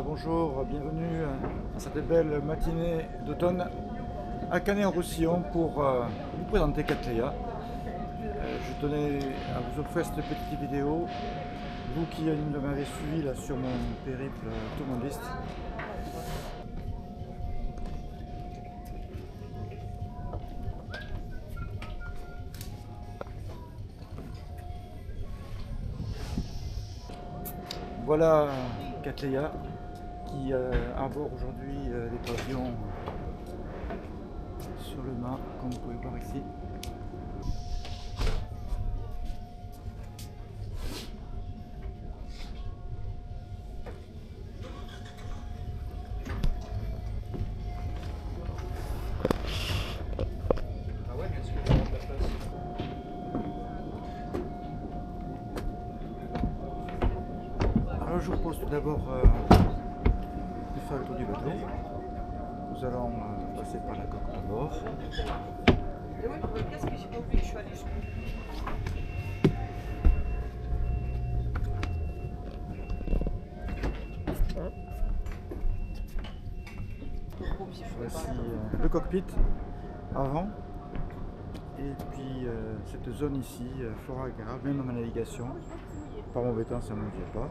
Voilà, bonjour, bienvenue dans cette belle matinée d'automne à Canet-en-Roussillon pour vous présenter Cattleya. Je tenais à vous offrir cette petite vidéo, vous qui m'avez suivi là, sur mon périple tourmaliste. Voilà Cattleya qui arbore aujourd'hui des pavillons sur le mât, comme vous pouvez voir ici. Alors je vous propose tout d'abord de faire le tour du bateau. Nous allons passer par la coque de bord. Voici le cockpit avant. Et puis cette zone ici, fort agréable, même dans ma navigation. Par mauvais temps, ça ne me vient pas.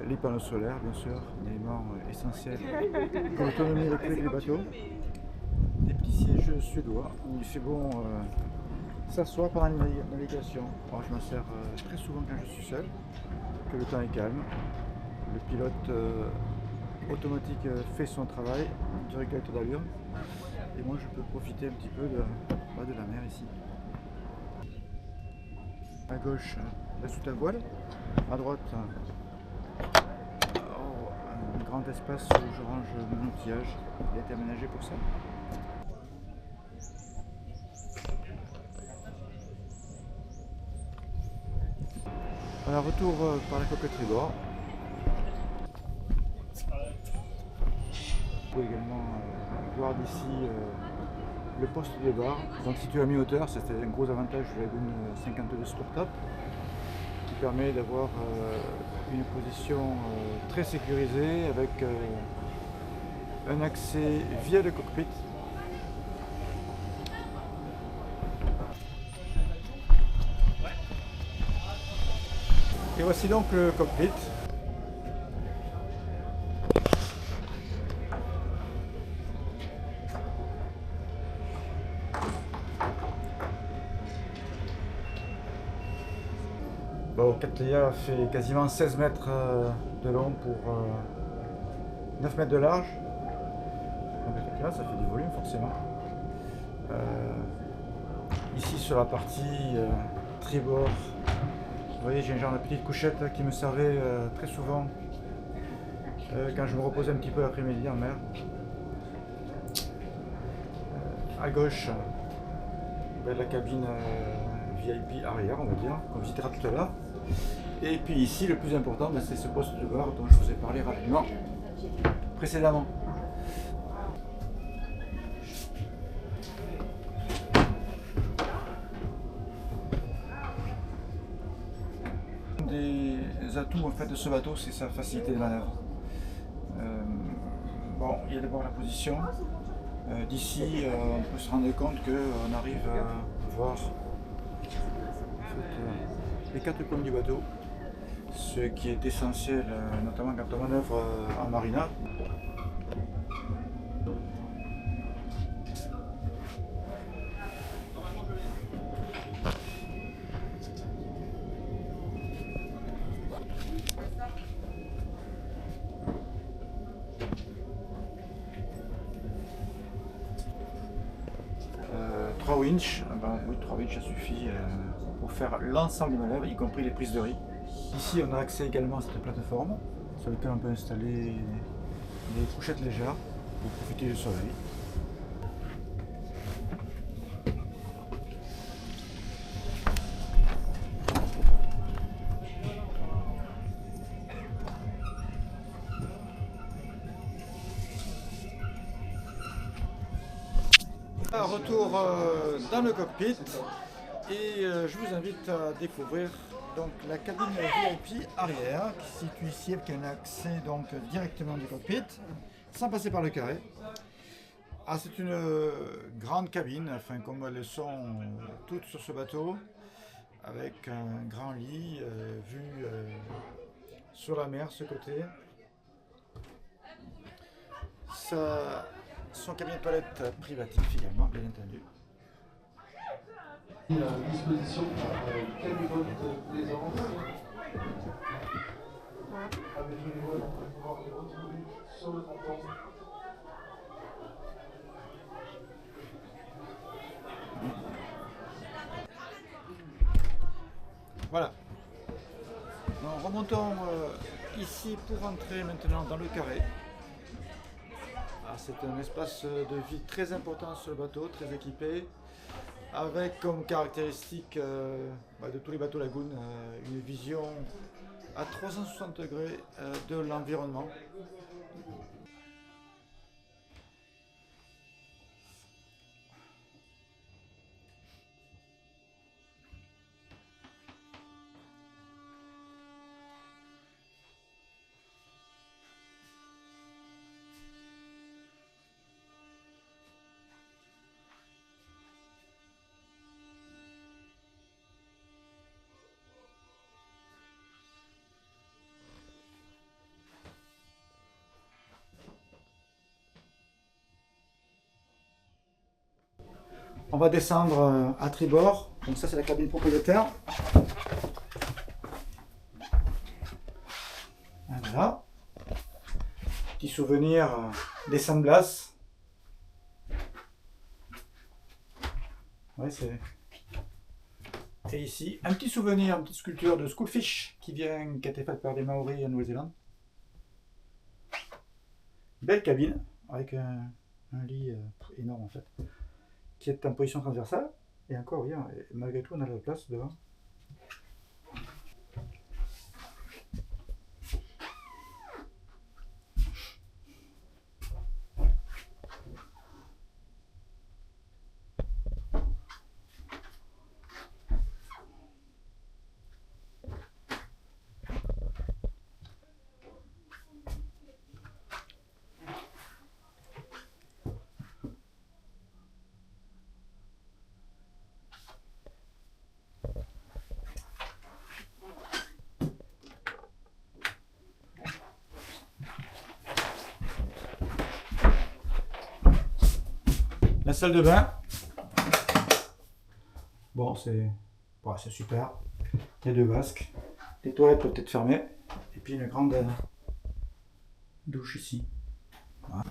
Les panneaux solaires, bien sûr, un élément essentiel pour l'autonomie électrique des bateaux. Des petits sièges suédois où il fait bon s'asseoir pendant la navigation. Alors, je m'en sers très souvent quand je suis seul, que le temps est calme. Le pilote automatique fait son travail du régulateur d'allure et moi je peux profiter un petit peu de la mer ici. À gauche, la soute à voile, à droite, un grand espace où je range mon outillage, il a été aménagé pour ça. Alors retour par la coque tribord. Vous pouvez également voir d'ici le poste de bar, donc situé à mi-hauteur. C'était un gros avantage de la Lagoon 52 Sportop qui permet d'avoir une position très sécurisée avec un accès via le cockpit. Et voici donc le cockpit. Bon, Cattleya fait quasiment 16 mètres de long pour 9 mètres de large. Donc effectivement, ça fait du volume forcément. Ici sur la partie tribord, vous voyez, j'ai un genre de petite couchette là, qui me servait très souvent quand je me reposais un petit peu l'après-midi en mer. À gauche, la cabine VIP arrière, on va dire, qu'on visitera tout à l'heure. Et puis ici, le plus important, c'est ce poste de bar dont je vous ai parlé rapidement précédemment. Un des atouts en fait, de ce bateau, c'est sa facilité de manœuvre. Bon, il y a d'abord la position. D'ici, on peut se rendre compte qu'on arrive à voir les quatre coins du bateau, ce qui est essentiel, notamment quand on manœuvre en marina. Trois winches, oui, 3 winches ça suffit pour faire l'ensemble des manœuvres, y compris les prises de riz. Ici on a accès également à cette plateforme sur laquelle on peut installer des couchettes légères pour profiter du soleil. Retour dans le cockpit Et je vous invite à découvrir donc la cabine VIP arrière qui se situe ici avec un accès donc directement du cockpit sans passer par le carré. Ah, c'est une grande cabine, enfin comme elles sont toutes sur ce bateau, avec un grand lit vu sur la mer ce côté. Son cabinet de toilette privatif également, bien entendu. Disposition par Caméron de Plaisance. Avec les voies pour pouvoir les retrouver sur le ponton. Voilà. Donc, remontons ici pour entrer maintenant dans le carré. Ah, c'est un espace de vie très important sur le bateau, très équipé, avec comme caractéristique de tous les bateaux lagoon une vision à 360 degrés de l'environnement. On va descendre à tribord, donc ça c'est la cabine propriétaire. Voilà. Petit souvenir des sandblasts. Ouais, c'est... Et ici, un petit souvenir, une petite sculpture de Schoolfish qui a été faite par des Maoris en Nouvelle-Zélande. Belle cabine, avec un lit énorme en fait, qui est en position transversale. Et encore, oui, malgré tout, on a de la place devant. La salle de bain, bon c'est super, il y a deux vasques, les toilettes peuvent être fermées, et puis une grande douche ici. Voilà.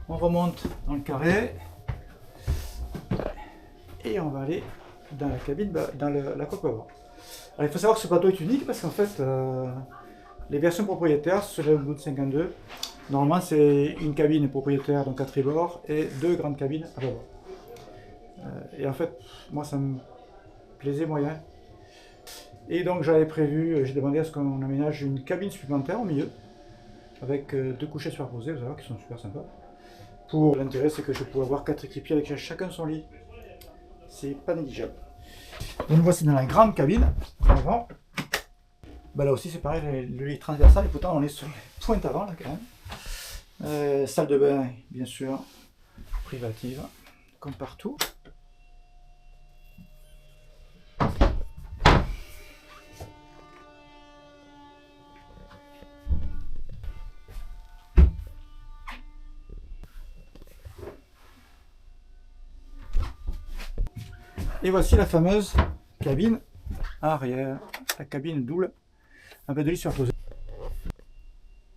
On remonte dans le carré et on va aller dans la cabine, dans la coque avant. Alors, il faut savoir que ce bateau est unique parce qu'en fait, les versions propriétaires sur le Lagoon 52, normalement c'est une cabine propriétaire donc à tribord et deux grandes cabines à bâbord. Et en fait, moi ça me plaisait moyen. Et donc j'avais prévu, j'ai demandé à ce qu'on aménage une cabine supplémentaire au milieu avec deux couchets superposés, vous allez voir, qui sont super sympas. Pour l'intérêt, c'est que je pourrais avoir 4 équipiers avec chacun son lit. C'est pas négligeable. Donc voici dans la grande cabine. Avant. Bah, là aussi c'est pareil, le lit transversal, et pourtant on est sur les pointes avant là quand même. Salle de bain, bien sûr, privative, comme partout. Et voici la fameuse cabine arrière, la cabine double, un peu de lit superposé.